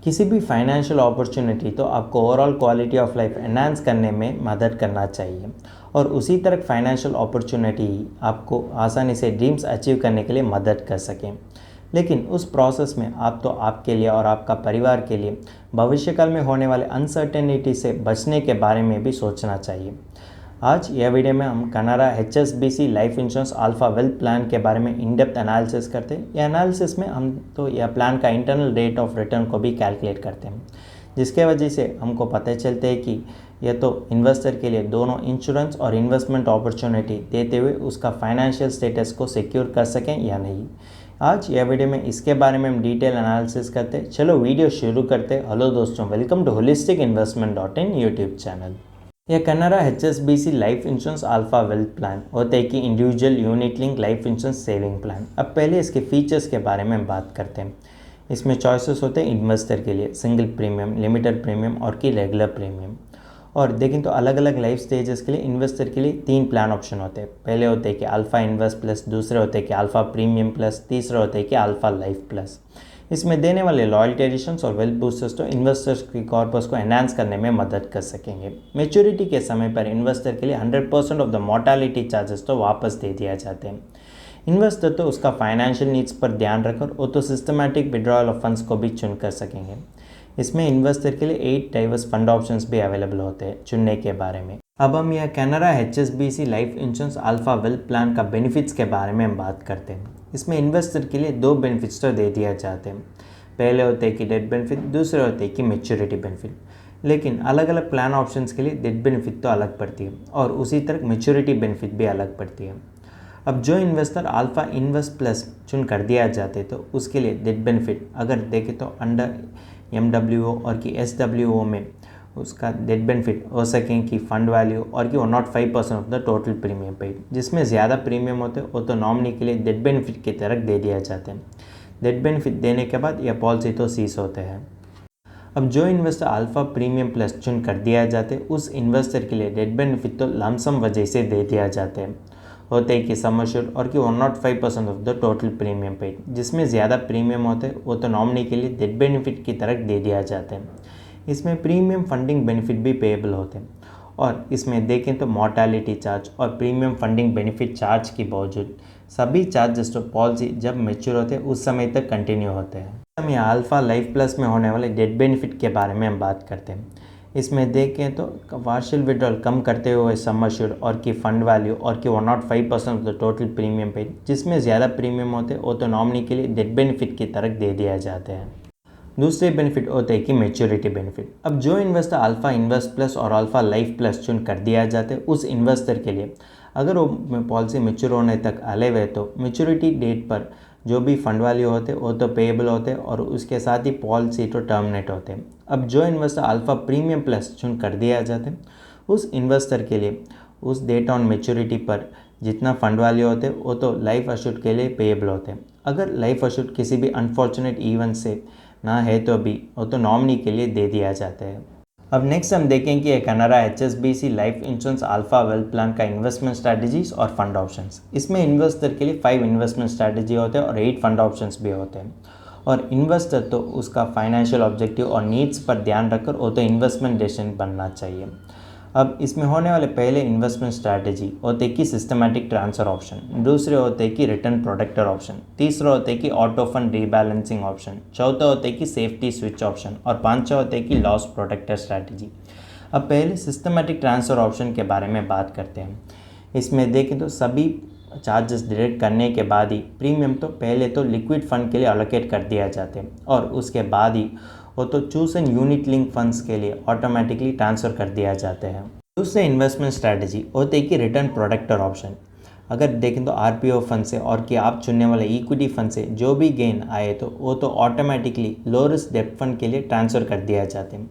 किसी भी financial opportunity तो आपको overall quality of life enhance करने में मदद करना चाहिए और उसी तरह फाइनेंशियल अपॉर्चुनिटी आपको आसानी से ड्रीम्स अचीव करने के लिए मदद कर सकें। लेकिन उस प्रोसेस में आप तो आपके लिए और आपका परिवार के लिए भविष्यकाल में होने वाले अनसर्टेनिटी से बचने के बारे में भी सोचना चाहिए। आज यह वीडियो में हम कनारा HSBC life insurance alpha wealth plan के बारे में इन डेप्थ एनालिसिस करते हैं। यह एनालिसिस में हम तो यह प्लान का इंटरनल रेट ऑफ रिटर्न को भी कैलकुलेट करते हैं, जिसके वजह से हमको पता चलते हैं कि यह तो इन्वेस्टर के लिए दोनों इंश्योरेंस और इन्वेस्टमेंट अपॉर्चुनिटी देते हुए उसका फाइनेंशियल स्टेटस को सिक्योर कर सकें या नहीं। आज यह वीडियो में इसके बारे में हम डिटेल एनालिसिस करते हैं। चलो वीडियो शुरू करते हैं। हेलो दोस्तों, welcome to holisticinvestment.in YouTube channel. यह कनारा HSBC life insurance alpha wealth plan होते हैं कि individual unit link life insurance saving plan. अब पहले इसके फीचर्स के बारे में हम बात करते हैं। इसमें चॉइसेस होते हैं इन्वेस्टर के लिए सिंगल प्रीमियम, लिमिटेड प्रीमियम और की रेगुलर प्रीमियम। और देखें तो अलग अलग लाइफ स्टेजेस के लिए इन्वेस्टर के लिए 3 प्लान ऑप्शन होते हैं। पहले होते हैं कि अल्फ़ा इन्वेस्ट प्लस, दूसरे होते हैं कि अल्फ़ा प्रीमियम प्लस, तीसरे होते हैं कि अल्फ़ा लाइफ प्लस। इसमें देने वाले लॉयल्टी एडिशंस और वेल्थ बूस्टर्स तो इन्वेस्टर्स की कॉर्पस को एनहांस करने में मदद कर सकेंगे। मैच्योरिटी के समय पर इन्वेस्टर के लिए 100% ऑफ द मोर्टालिटी चार्जेस तो वापस दे दिया जाते हैं। इन्वेस्टर तो उसका फाइनेंशियल नीड्स पर ध्यान रखकर वो तो सिस्टमैटिक विड्रॉयल ऑफ फंड्स को भी चुन कर सकेंगे। इसमें इन्वेस्टर के लिए 8 डाइवर्स फंड ऑप्शंस भी अवेलेबल होते हैं चुनने के बारे में। अब हम यह कनारा HSBC life insurance alpha wealth plan का बेनिफिट्स के बारे में हम बात करते हैं। इसमें इन्वेस्टर के लिए 2 बेनिफिट्स तो दे दिया जाते हैं। पहले होते हैं कि डेथ बेनिफिट, दूसरे होते हैं कि मैच्योरिटी बेनिफिट। लेकिन अलग अलग प्लान ऑप्शंस के लिए डेथ बेनिफिट तो अलग पड़ती है और उसी तरह मैच्योरिटी बेनिफिट भी अलग पड़ती है। अब जो इन्वेस्टर अल्फ़ा इन्वेस्ट प्लस चुन कर दिया जाते तो उसके लिए डेथ बेनिफिट अगर देखें तो अंडर MWO और कि SWO में उसका डेथ बेनिफिट हो सकें कि फंड वैल्यू और कि 105% of the total premium paid. जिसमें ज़्यादा प्रीमियम होते हैं वो तो नॉमिनी के लिए डेथ बेनिफिट की तरह दे दिया जाते हैं। डेथ बेनिफिट देने के बाद यह पॉलिसी तो सीज होते हैं। अब जो इन्वेस्टर अल्फ़ा प्रीमियम प्लस चुन कर दिया जाते उस इन्वेस्टर के लिए डेथ बेनिफिट तो लमसम वजह से दे दिया जाते हैं होते हैं कि सम एश्योर्ड और कि 105% of the total premium paid. जिसमें ज़्यादा प्रीमियम होते हैं वो तो नॉमिनी के लिए डेथ बेनिफिट की तरह दे दिया जाते हैं। इसमें प्रीमियम फंडिंग बेनिफिट भी पेएबल होते हैं और इसमें देखें तो मॉर्टालिटी चार्ज और प्रीमियम फंडिंग बेनिफिट चार्ज के बावजूद सभी चार्जेस तो पॉलिसी जब मैच्योर होते हैं उस समय तक कंटिन्यू होते हैं। हम यहाँ अल्फ़ा लाइफ प्लस में होने वाले डेथ बेनिफिट के बारे में हम बात करते हैं। इसमें देखें तो पार्शियल विड्रॉल कम करते हुए सम एश्योर्ड और की फंड वैल्यू और की 105% of the total premium paid. जिसमें ज़्यादा प्रीमियम होते हैं वो तो नॉमिनी के लिए डेथ बेनिफिट की तरह दे दिया जाते हैं। दूसरे बेनिफिट होते हैं कि मैच्योरिटी बेनिफिट। अब जो इन्वेस्टर अल्फ़ा इन्वेस्ट प्लस और अल्फ़ा लाइफ प्लस चुन कर दिया जाते उस इन्वेस्टर के लिए अगर वो पॉलिसी मैच्योर होने तक अले हुए तो मैच्योरिटी डेट पर जो भी फंड वैल्यू होते वो तो पेएबल होते और उसके साथ ही पॉलिसी तो टर्मिनेट होते हैं। अब जो इन्वेस्टर अल्फ़ा प्रीमियम प्लस चुन कर दिया जाते उस इन्वेस्टर के लिए उस डेट ऑन मैच्योरिटी पर जितना फंड वैल्यू होते वो तो लाइफ एश्योर्ड के लिए पेएबल होते हैं। अगर लाइफ एश्योर्ड किसी भी अनफॉर्चुनेट इवेंट से ना है तो भी वो तो नॉमिनी के लिए दे दिया जाता है। अब नेक्स्ट हम देखें कि कनारा HSBC life insurance alpha wealth plan का इन्वेस्टमेंट स्ट्रैटेजीज और फंड ऑप्शंस। इसमें इन्वेस्टर के लिए 5 इन्वेस्टमेंट स्ट्रैटेजी होते हैं और 8 फंड ऑप्शंस भी होते हैं। और इन्वेस्टर तो उसका फाइनेंशियल ऑब्जेक्टिव और नीड्स पर ध्यान रखकर वो तो इन्वेस्टमेंट डिसीजन बनना चाहिए। अब इसमें होने वाले पहले इन्वेस्टमेंट स्ट्रैटेजी होते कि सिस्टमैटिक ट्रांसफ़र ऑप्शन, दूसरे होते कि रिटर्न प्रोटेक्टर ऑप्शन, तीसरा होते कि ऑटो फंड रीबैलेंसिंग ऑप्शन, चौथा होते कि सेफ्टी स्विच ऑप्शन और पांचवा होते कि लॉस प्रोटेक्टर स्ट्रैटेजी। अब पहले सिस्टमैटिक ट्रांसफ़र ऑप्शन के बारे में बात करते हैं। इसमें देखें तो सभी चार्जेस डिडक्ट करने के बाद ही प्रीमियम तो पहले तो लिक्विड फंड के लिए अलोकेट कर दिया जाते हैं और उसके बाद ही वो तो चूज़न यूनिट लिंक फंड्स के लिए ऑटोमेटिकली ट्रांसफ़र कर दिया जाते हैं। दूसरे इन्वेस्टमेंट स्ट्रैटेजी होते कि रिटर्न प्रोटेक्टर ऑप्शन। अगर देखें तो RPO फंड से और कि आप चुनने वाले इक्विटी फंड से जो भी गेन आए तो वो तो ऑटोमेटिकली लो रिस्क डेब्ट फंड के लिए ट्रांसफ़र कर दिया जाते हैं।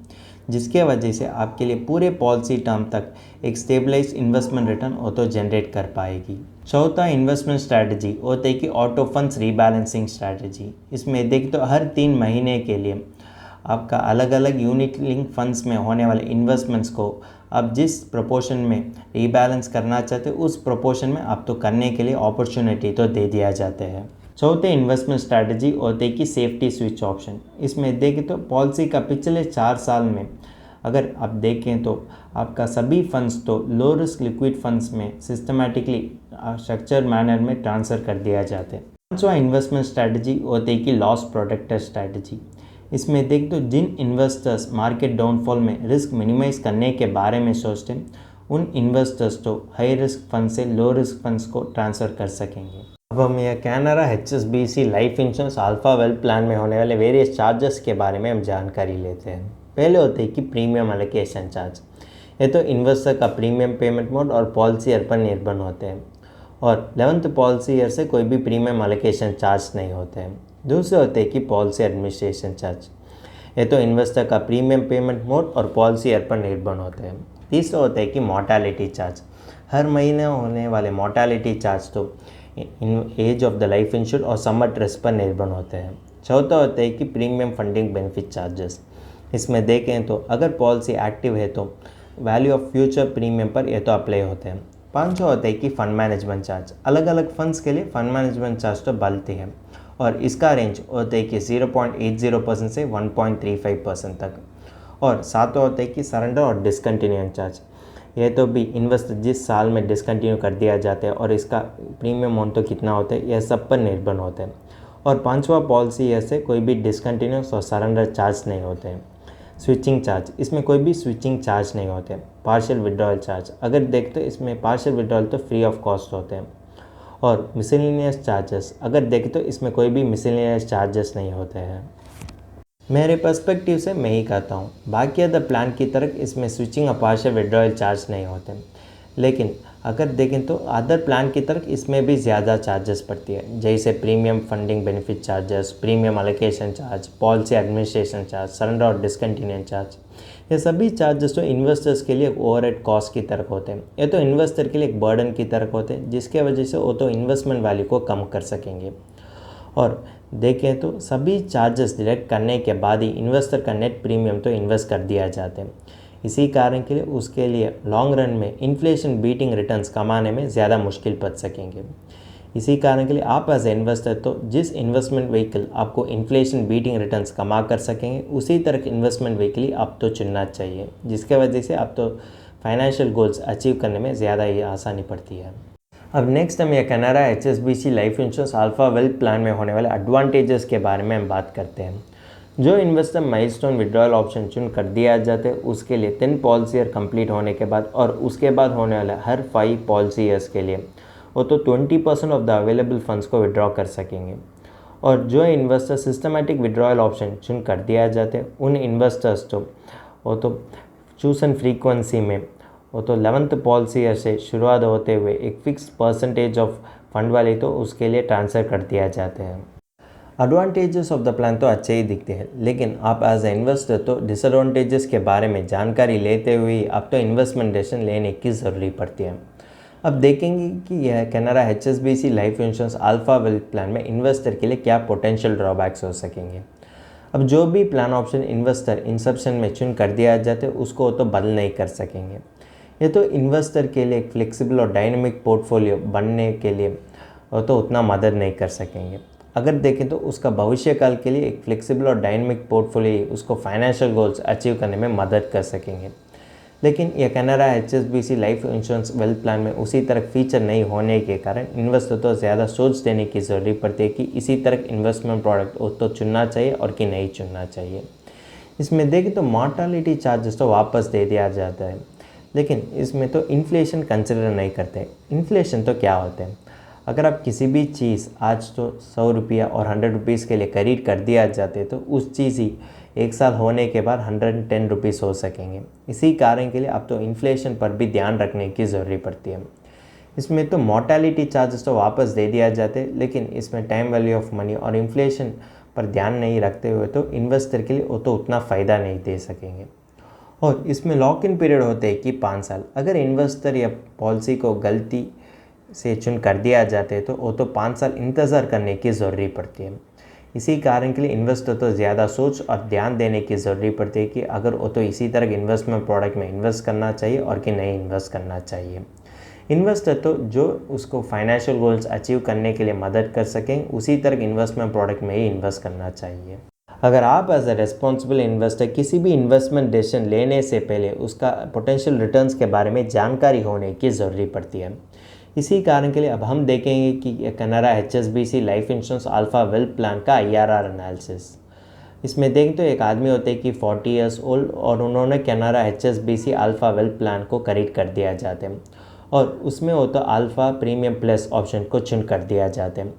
जिसके वजह से आपके लिए पूरे पॉलिसी टर्म तक एक स्टेबलाइज इन्वेस्टमेंट रिटर्न वो तो जनरेट कर पाएगी। चौथा इन्वेस्टमेंट स्ट्रैटेजी होते कि ऑटो फंड्स रीबैलेंसिंग स्ट्रैटेजी। इसमें देखें तो हर 3 महीने के लिए आपका अलग अलग यूनिट लिंक फंड्स में होने वाले इन्वेस्टमेंट्स को आप जिस प्रोपोर्शन में रीबैलेंस करना चाहते हो उस प्रोपोर्शन में आप तो करने के लिए अपॉर्चुनिटी तो दे दिया जाते हैं। चौथे इन्वेस्टमेंट स्ट्रैटेजी होते हैं कि सेफ्टी स्विच ऑप्शन। इसमें देखें तो पॉलिसी का पिछले 4 साल में अगर आप देखें तो आपका सभी फंड्स तो लो रिस्क लिक्विड फंड्स में सिस्टमैटिकली स्ट्रक्चर मैनर में ट्रांसफ़र कर दिया जाते हैं। पांचवा इन्वेस्टमेंट स्ट्रैटेजी होते हैं कि लॉस प्रोटेक्टर स्ट्रैटेजी। इसमें देख तो जिन इन्वेस्टर्स मार्केट डाउनफॉल में रिस्क मिनिमाइज करने के बारे में सोचते हैं उन इन्वेस्टर्स तो हाई रिस्क फंड से लो रिस्क फंड्स को ट्रांसफ़र कर सकेंगे। अब हम यह Canara HSBC life insurance alpha wealth plan में होने वाले वेरियस चार्जेस के बारे में हम जानकारी लेते हैं। पहले होते हैं कि प्रीमियम एलोकेशन चार्ज। ये तो इन्वेस्टर का प्रीमियम पेमेंट मोड और पॉलिसी ईयर पर निर्भर होते हैं और 11th पॉलिसी ईयर से कोई भी प्रीमियम एलोकेशन चार्ज नहीं होते हैं। दूसरे होते हैं कि पॉलिसी एडमिनिस्ट्रेशन चार्ज। ये तो इन्वेस्टर का प्रीमियम पेमेंट मोड और पॉलिसी ईयर पर निर्भर होते हैं। तीसरा होता है कि मॉर्टैलिटी चार्ज। हर महीने होने वाले मॉर्टैलिटी चार्ज तो in age of the life insure और समट रिस्क पर निर्भर होते हैं। चौथा होता है कि प्रीमियम फंडिंग बेनिफिट चार्जेस। इसमें देखें तो अगर पॉलिसी एक्टिव है तो वैल्यू ऑफ फ्यूचर प्रीमियम पर यह तो अप्लाई होते हैं। पांचवा होता है कि फ़ंड मैनेजमेंट चार्ज। अलग अलग फंड्स के लिए फ़ंड मैनेजमेंट चार्ज तो बढ़ती है और इसका रेंज होता है कि 0.80% से 1.35% तक। और सातवां होता है कि सरेंडर और डिसकंटिन्यूएंस चार्ज। यह तो भी इन्वेस्ट जिस साल में डिसकंटिन्यू कर दिया जाता है और इसका प्रीमियम अमाउंट तो कितना होता है यह सब पर निर्भर होते हैं। और पांचवा पॉलिसी ईयर से कोई भी डिसकंटिन्यूस और सरेंडर चार्ज नहीं होते हैं। Switching charge. इसमें कोई भी स्विचिंग चार्ज नहीं होते। Partial withdrawal charge. अगर देखते तो इसमें पार्शियल विड्रॉयल तो फ्री ऑफ कॉस्ट होते हैं। और मिसलेनियस चार्जेस। अगर देखें तो इसमें कोई भी मिसलेनियस चार्जेस नहीं होते हैं। मेरे पर्सपेक्टिव से मैं ही कहता हूँ बाकी अदर प्लान की तरह इसमें स्विचिंग और पार्शियल विड्रॉयल चार्ज नहीं होते, लेकिन अगर देखें तो अदर प्लान की तरह इसमें भी ज़्यादा चार्जेस पड़ती है, जैसे premium funding benefit charges, premium allocation charge, policy administration charge, surrender और डिसकंटिन्यूएंस चार्ज। ये सभी चार्जेस तो इन्वेस्टर्स के लिए ओवरहेड कॉस्ट की तरह होते हैं। ये तो इन्वेस्टर के लिए एक बर्डन की तरह होते हैं जिसके वजह से वो तो इन्वेस्टमेंट वैल्यू को कम कर सकेंगे। और देखें तो सभी चार्जेस डिडक्ट करने के बाद ही इन्वेस्टर का नेट प्रीमियम तो इन्वेस्ट कर दिया जाते हैं। इसी कारण के लिए उसके लिए लॉन्ग रन में इन्फ्लेशन बीटिंग रिटर्न्स कमाने में ज़्यादा मुश्किल पड़ सकेंगे। इसी कारण के लिए आप एज ए इन्वेस्टर तो जिस इन्वेस्टमेंट व्हीकल आपको इन्फ्लेशन बीटिंग रिटर्न्स कमा कर सकेंगे उसी तरह इन्वेस्टमेंट व्हीकल ही आप तो चुनना चाहिए, जिसके वजह से आप तो फाइनेंशियल गोल्स अचीव करने में ज़्यादा ही आसानी पड़ती है। अब नेक्स्ट हम ये Canara HSBC life insurance alpha wealth plan में होने वाले एडवांटेजेस के बारे में हम बात करते हैं। जो इन्वेस्टर माइलस्टोन विड्रॉयल ऑप्शन चुन कर दिया जाता है उसके लिए 10 पॉलिसी ईयर कंप्लीट होने के बाद और उसके बाद होने वाले हर 5 पॉलिसी ईयर्स के लिए वो तो 20% ऑफ द अवेलेबल फंड्स को विड्रॉ कर सकेंगे। और जो इन्वेस्टर सिस्टमेटिक विड्रॉयल ऑप्शन चुन कर दिया जाता है उन इन्वेस्टर्स तो वो तो चूसन फ्रीक्वेंसी में वो तो 11th पॉलिसी ईयर से शुरुआत होते हुए एक फिक्स परसेंटेज ऑफ फंड वाले तो उसके लिए ट्रांसफ़र कर दिया जाते हैं। एडवांटेजेस ऑफ द प्लान तो अच्छे ही दिखते हैं, लेकिन आप एज ए इन्वेस्टर तो डिसएडवांटेजेस के बारे में जानकारी लेते हुए अब तो इन्वेस्टमेंट डिसीजन लेने की ज़रूरी पड़ती है। अब देखेंगे कि यह Canara HSBC life insurance alpha wealth plan में इन्वेस्टर के लिए क्या पोटेंशियल ड्रॉबैक्स हो सकेंगे। अब जो भी प्लान ऑप्शन इन्वेस्टर इंसेप्शन में चुन कर दिया जाता है उसको तो बदल नहीं कर सकेंगे। ये तो इन्वेस्टर के लिए एक फ्लेक्सिबल और डायनेमिक पोर्टफोलियो बनने के लिए वो तो उतना मदद नहीं कर सकेंगे। अगर देखें तो उसका भविष्य काल के लिए एक फ्लेक्सिबल और डायनेमिक पोर्टफोलियो उसको फाइनेंशियल गोल्स अचीव करने में मदद कर सकेंगे। लेकिन यह Canara HSBC life insurance wealth plan में उसी तरह फीचर नहीं होने के कारण इन्वेस्टर तो ज़्यादा सोच देने की ज़रूरत पड़ती है कि इसी तरह इन्वेस्टमेंट प्रोडक्ट वो तो चुनना चाहिए और कि नहीं चुनना चाहिए। इसमें देखें तो मॉर्टैलिटी चार्जेस तो वापस दे दिया जाता है, लेकिन इसमें तो इन्फ्लेशन कंसिडर नहीं करते। इन्फ्लेशन तो क्या होते हैं, अगर आप किसी भी चीज़ आज तो 100 रुपया और 100 रुपीज़ के लिए खरीद कर दिया जाते तो उस चीज़ ही एक साल होने के बाद 110 रुपीज़ हो सकेंगे। इसी कारण के लिए अब तो इन्फ्लेशन पर भी ध्यान रखने की ज़रूरत पड़ती है। इसमें तो मॉर्टैलिटी चार्जेस तो वापस दे दिया जाते, लेकिन इसमें टाइम वैल्यू ऑफ मनी और इन्फ्लेशन पर ध्यान नहीं रखते हुए तो इन्वेस्टर के लिए वो तो उतना फ़ायदा नहीं दे सकेंगे। और इसमें लॉक इन पीरियड होते हैं कि 5 साल। अगर इन्वेस्टर या पॉलिसी को गलती से चुन कर दिया जाते हैं तो वो तो 5 साल इंतज़ार करने की ज़रूरत पड़ती है। इसी कारण के लिए इन्वेस्टर तो ज़्यादा सोच और ध्यान देने की ज़रूरत पड़ती है कि अगर वो तो इसी तरह इन्वेस्टमेंट प्रोडक्ट में इन्वेस्ट करना चाहिए और कि नहीं इन्वेस्ट करना चाहिए। इन्वेस्टर तो जो उसको फाइनेंशियल गोल्स अचीव करने के लिए मदद कर सकें उसी तरह इन्वेस्टमेंट प्रोडक्ट में ही इन्वेस्ट करना चाहिए। अगर आप एज ए रेस्पॉन्सिबल इन्वेस्टर किसी भी इन्वेस्टमेंट डिसीजन लेने से पहले उसका पोटेंशियल रिटर्न्स के बारे में जानकारी होने की ज़रूरी पड़ती है। इसी कारण के लिए अब हम देखेंगे कि कनारा HSBC life insurance alpha wealth plan का IRR एनालिसिस। इसमें देखें तो एक आदमी होते हैं कि 40 ईयर्स ओल्ड और उन्होंने कनारा HSBC अल्फा वेल्थ प्लान को खरीद कर दिया जाते हैं और उसमें हो तो अल्फा प्रीमियम प्लस ऑप्शन को चुन कर दिया जाते हैं।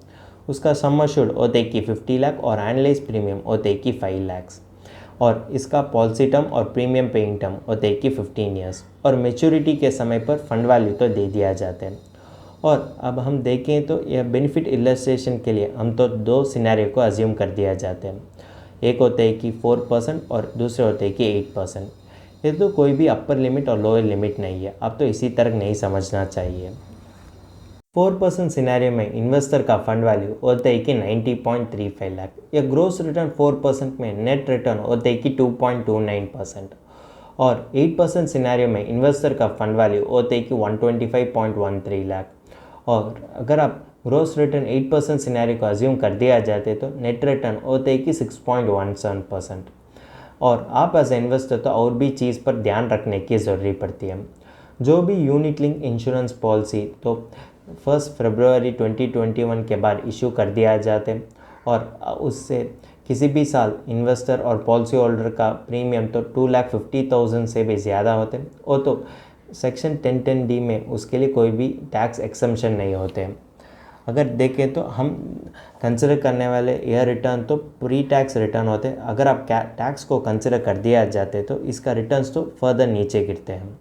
उसका सम अश्योर्ड होते कि 50 लाख और एनालाइज प्रीमियम होते कि 5 लाख और इसका पॉलिसी टर्म और प्रीमियम पेइंग टर्म होते कि 15 ईयर्स और मेच्योरिटी के समय पर फंड वैल्यू तो दे दिया जाते हैं। और अब हम देखें तो यह बेनिफिट इलस्ट्रेशन के लिए हम तो दो सिनेरियो को अज्यूम कर दिया जाते हैं। एक होते हैं कि 4% और दूसरे होते हैं कि 8%। ये तो कोई भी अपर लिमिट और लोअर लिमिट नहीं है, अब तो इसी तरह नहीं समझना चाहिए। 4% सिनेरियो में इन्वेस्टर का फंड वैल्यू होता है कि 90.35 लाख या ग्रोस रिटर्न 4% में नेट रिटर्न होते हैं कि 2.29% और 8% सिनेरियो में इन्वेस्टर का फंड वैल्यू होते हैं कि 125.13 लाख और अगर आप ग्रोस रिटर्न 8% सिनेरियो को अज्यूम कर दिया जाते तो नेट रिटर्न होते हैं कि 6.17% और आप एज ए इन्वेस्टर तो और भी चीज़ पर ध्यान रखने की ज़रूरी पड़ती है। जो भी यूनिट लिंक इंश्योरेंस पॉलिसी तो 1 फरवरी 2021 के बाद इशू कर दिया जाते और उससे किसी भी साल इन्वेस्टर और पॉलिसी होल्डर का प्रीमियम तो 2,50,000 से भी ज़्यादा होते और तो सेक्शन 1010D में उसके लिए कोई भी टैक्स एक्सम्पशन नहीं होते। अगर देखें तो हम कंसिडर करने वाले यह रिटर्न तो प्री टैक्स रिटर्न होते हैं। अगर आप टैक्स को कंसिडर कर दिया जाते तो इसका रिटर्न्स तो फर्दर नीचे गिरते हैं।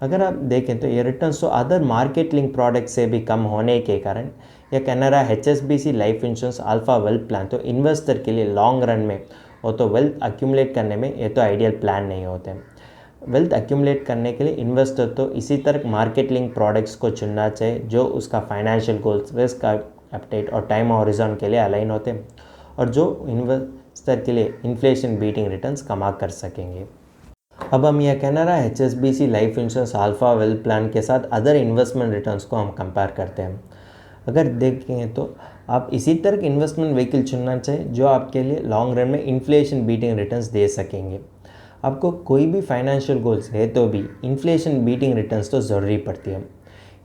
अगर आप देखें तो ये रिटर्न्स तो अदर मार्केट लिंक प्रोडक्ट से भी कम होने के कारण यह कनारा HSBC life insurance alpha wealth plan तो इन्वेस्टर के लिए लॉन्ग रन में वो तो वेल्थ अक्यूमुलेट करने में ये तो आइडियल प्लान नहीं होते। वेल्थ अक्यूमुलेट करने के लिए इन्वेस्टर तो इसी तरह मार्केट लिंक प्रोडक्ट्स को चुनना चाहिए जो उसका फाइनेंशियल गोल्स, रिस्क एपेटाइट और टाइम हॉरिजॉन के लिए अलाइन होते हैं और जो इन्वेस्टर के लिए इन्फ्लेशन बीटिंग रिटर्न्स कमा कर सकेंगे। अब हम यह कनारा HSBC life insurance alpha wealth plan के साथ अदर इन्वेस्टमेंट रिटर्न्स को हम कंपेयर करते हैं। अगर देखें तो आप इसी तरह इन्वेस्टमेंट व्हीकल चुनना चाहिए जो आपके लिए लॉन्ग रन में इन्फ्लेशन बीटिंग रिटर्न्स दे सकेंगे। आपको कोई भी फाइनेंशियल गोल्स है तो भी इन्फ्लेशन बीटिंग रिटर्न्स तो ज़रूरी पड़ती है।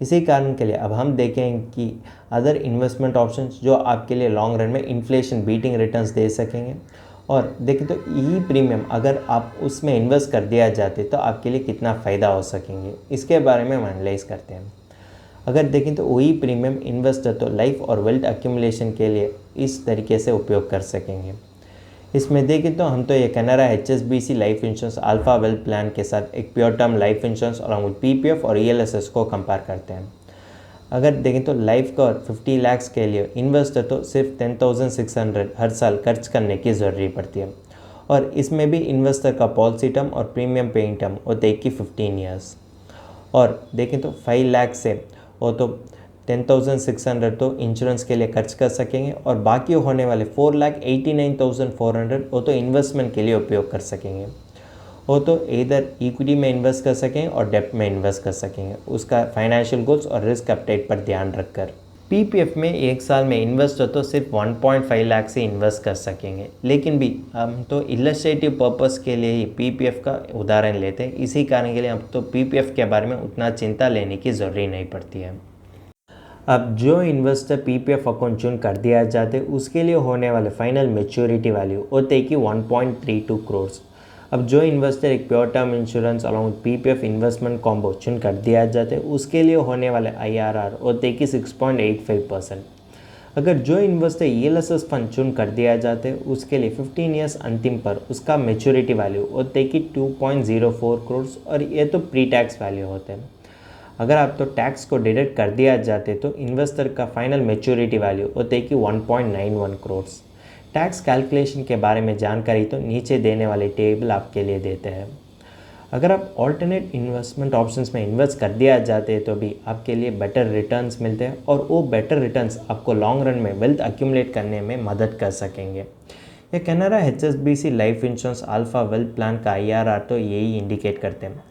इसी कारण के लिए अब हम देखें कि अदर इन्वेस्टमेंट ऑप्शंस जो आपके लिए लॉन्ग रन में इन्फ्लेशन बीटिंग रिटर्न्स दे सकेंगे और देखें तो ई प्रीमियम अगर आप उसमें इन्वेस्ट कर दिया जाते तो आपके लिए कितना फ़ायदा हो सकेंगे, इसके बारे में हम एनालाइज करते हैं। अगर देखें तो वही प्रीमियम इन्वेस्टर तो लाइफ और वेल्थ एक्यूमुलेशन के लिए इस तरीके से उपयोग कर सकेंगे। इसमें देखें तो हम तो ये कनारा HSBC life insurance alpha wealth plan के साथ एक pure term life insurance along with PPF और ELSS को कंपेयर करते हैं। अगर देखें तो लाइफ कवर 50 लाख के लिए इन्वेस्टर तो सिर्फ 10,600 हर साल खर्च करने की ज़रूरी पड़ती है और इसमें भी इन्वेस्टर का पॉलिसी टर्म और प्रीमियम पेइंग टर्म होते हैं कि 15 ईयर्स और देखें तो 5 लाख से वो तो 10,600 तो इंश्योरेंस के लिए खर्च कर सकेंगे और बाकी होने वाले 4,89,400 वो तो इन्वेस्टमेंट के लिए उपयोग कर सकेंगे। वो तो इधर इक्विटी में इन्वेस्ट कर सकेंगे और डेप्ट में इन्वेस्ट कर सकेंगे उसका फाइनेंशियल गोल्स और रिस्क एपेटाइट पर ध्यान रखकर। PPF में एक साल में इन्वेस्टर तो सिर्फ 1.5 लाख से इन्वेस्ट कर सकेंगे, लेकिन भी हम तो इलस्ट्रेटिव पर्पस के लिए ही PPF का उदाहरण लेते हैं। इसी कारण के लिए हम तो PPF के बारे में उतना चिंता लेने की ज़रूरी नहीं पड़ती है। अब जो इन्वेस्टर PPF अकाउंट चुन कर दिया जाते उसके लिए होने वाले फाइनल मेच्योरिटी वैल्यू होते कि 1.32 करोड़। अब जो इन्वेस्टर एक pure term insurance along with PPF investment combo चुन कर दिया जाते उसके लिए होने वाले IRR होते कि 6.85%। अगर जो इन्वेस्टर ELSS फंड चुन कर दिया जाते उसके लिए 15 ईयर्स अंतिम पर उसका मेच्योरिटी वैल्यू होते कि 2.04 करोड़ और ये तो प्री टैक्स वैल्यू होते हैं। अगर आप तो टैक्स को डिडक्ट कर दिया जाते तो इन्वेस्टर का फाइनल मेच्योरिटी वैल्यू होते कि 1.91 करोड़। टैक्स कैलकुलेशन के बारे में जानकारी तो नीचे देने वाले टेबल आपके लिए देते हैं। अगर आप ऑल्टरनेट इन्वेस्टमेंट ऑप्शंस में इन्वेस्ट कर दिया जाते तो भी आपके लिए बेटर रिटर्न्स मिलते हैं और वो बेटर रिटर्न्स आपको लॉन्ग रन में वेल्थ अक्यूमुलेट करने में मदद कर सकेंगे। ये कनारा HSBC life insurance alpha wealth plan का IRR तो यही इंडिकेट करते हैं।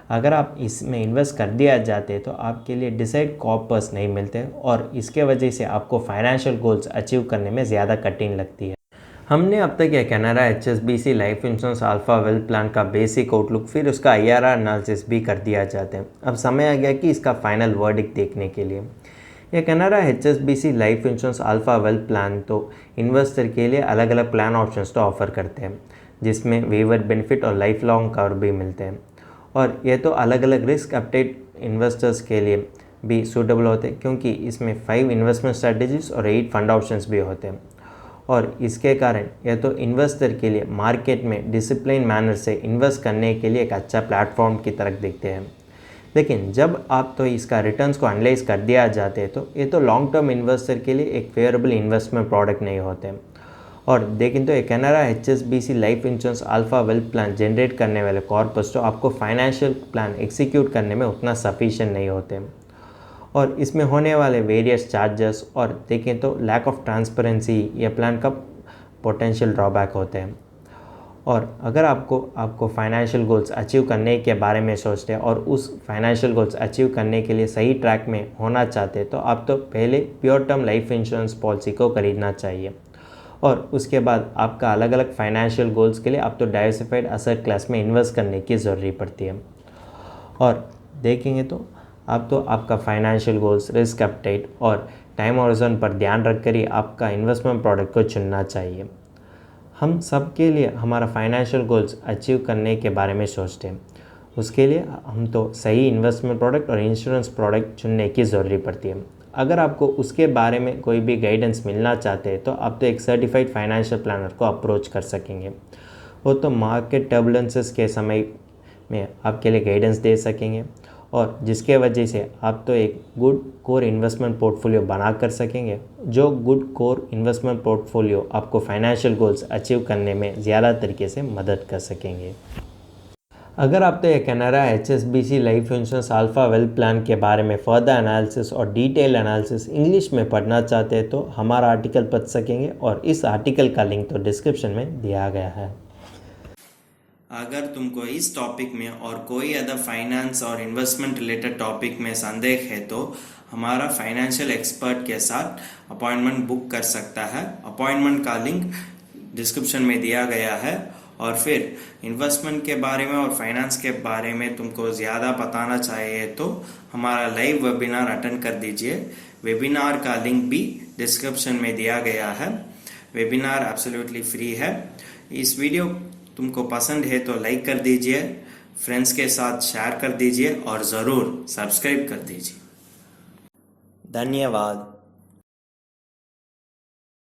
अगर आप इसमें इन्वेस्ट कर दिया जाते तो आपके लिए डिसाइड कॉर्पस नहीं मिलते और इसके वजह से आपको फाइनेंशियल गोल्स अचीव करने में ज़्यादा कठिन लगती है। हमने अब तक ये Canara HSBC life insurance alpha wealth plan का बेसिक आउटलुक फिर उसका IRR एनालिसिस भी कर दिया जाता है। अब समय आ गया कि इसका फाइनल वर्डिक्ट देखने के लिए। यह Canara HSBC life insurance alpha wealth plan तो इन्वेस्टर के लिए अलग अलग प्लान ऑप्शंस तो ऑफर करते हैं, जिसमें वेवर बेनिफिट और लाइफ लॉन्ग कवर भी मिलते हैं। और ये तो अलग अलग रिस्क अपडेट इन्वेस्टर्स के लिए भी सूटेबल होते हैं, क्योंकि इसमें 5 इन्वेस्टमेंट स्ट्रेटजीज और 8 फंड ऑप्शंस भी होते हैं। और इसके कारण यह तो इन्वेस्टर के लिए मार्केट में डिसिप्लिन मैनर से इन्वेस्ट करने के लिए एक अच्छा प्लेटफॉर्म की तरह दिखते हैं। लेकिन जब आप तो इसका रिटर्न्स को एनालाइज कर दिया जाते हैं तो ये तो लॉन्ग टर्म इन्वेस्टर के लिए एक फेवरेबल इन्वेस्टमेंट प्रोडक्ट नहीं होते। और देखें तो ये Canara HSBC life insurance alpha wealth plan generate करने वाले कॉर्पस तो आपको फाइनेंशियल प्लान एग्जीक्यूट करने में उतना सफिशिएंट नहीं होते और इसमें होने वाले वेरियस चार्जेस और देखें तो लैक ऑफ ट्रांसपेरेंसी या प्लान का पोटेंशियल ड्रॉबैक होते हैं। और अगर आपको फाइनेंशियल गोल्स अचीव करने के बारे में सोचते हैं और उस फाइनेंशियल गोल्स अचीव करने के लिए सही ट्रैक में होना चाहते हैं तो आप तो पहले pure term life insurance policy को खरीदना चाहिए और उसके बाद आपका अलग अलग फाइनेंशियल गोल्स के लिए आप तो डाइवर्सिफाइड एसेट क्लास में इन्वेस्ट करने की ज़रूरत पड़ती है। और देखेंगे तो आपका फाइनेंशियल गोल्स, रिस्क अपटाइट और टाइम हॉरिजन पर ध्यान रखकर ही आपका इन्वेस्टमेंट प्रोडक्ट को चुनना चाहिए। हम सब के लिए हमारा फाइनेंशियल गोल्स अचीव करने के बारे में सोचते हैं, उसके लिए हम तो सही इन्वेस्टमेंट प्रोडक्ट और इंश्योरेंस प्रोडक्ट चुनने की ज़रूरत पड़ती है। अगर आपको उसके बारे में कोई भी गाइडेंस मिलना चाहते हैं तो आप तो एक सर्टिफाइड फाइनेंशियल प्लानर को अप्रोच कर सकेंगे। वो तो मार्केट टर्बुलेंसेस के समय में आपके लिए गाइडेंस दे सकेंगे और जिसके वजह से आप तो एक गुड कोर इन्वेस्टमेंट पोर्टफोलियो बना कर सकेंगे, जो गुड कोर इन्वेस्टमेंट पोर्टफोलियो आपको फाइनेंशियल गोल्स अचीव करने में ज़्यादा तरीके से मदद कर सकेंगे। अगर आप तो ये Canara HSBC life insurance alpha wealth plan के बारे में फर्दर एनालिसिस और डिटेल एनालिसिस इंग्लिश में पढ़ना चाहते हैं तो हमारा आर्टिकल पढ़ सकेंगे और इस आर्टिकल का लिंक तो डिस्क्रिप्शन में दिया गया है। अगर तुमको इस टॉपिक में और कोई अदर फाइनेंस और इन्वेस्टमेंट रिलेटेड टॉपिक में संदेह है तो हमारा फाइनेंशियल एक्सपर्ट के साथ अपॉइंटमेंट बुक कर सकता है। अपॉइंटमेंट का लिंक डिस्क्रिप्शन में दिया गया है। और फिर इन्वेस्टमेंट के बारे में और फाइनेंस के बारे में तुमको ज़्यादा बताना चाहिए तो हमारा लाइव वेबिनार अटेंड कर दीजिए। वेबिनार का लिंक भी डिस्क्रिप्शन में दिया गया है। वेबिनार एब्सोल्युटली फ्री है। इस वीडियो तुमको पसंद है तो लाइक कर दीजिए, फ्रेंड्स के साथ शेयर कर दीजिए और ज़रूर सब्सक्राइब कर दीजिए। धन्यवाद।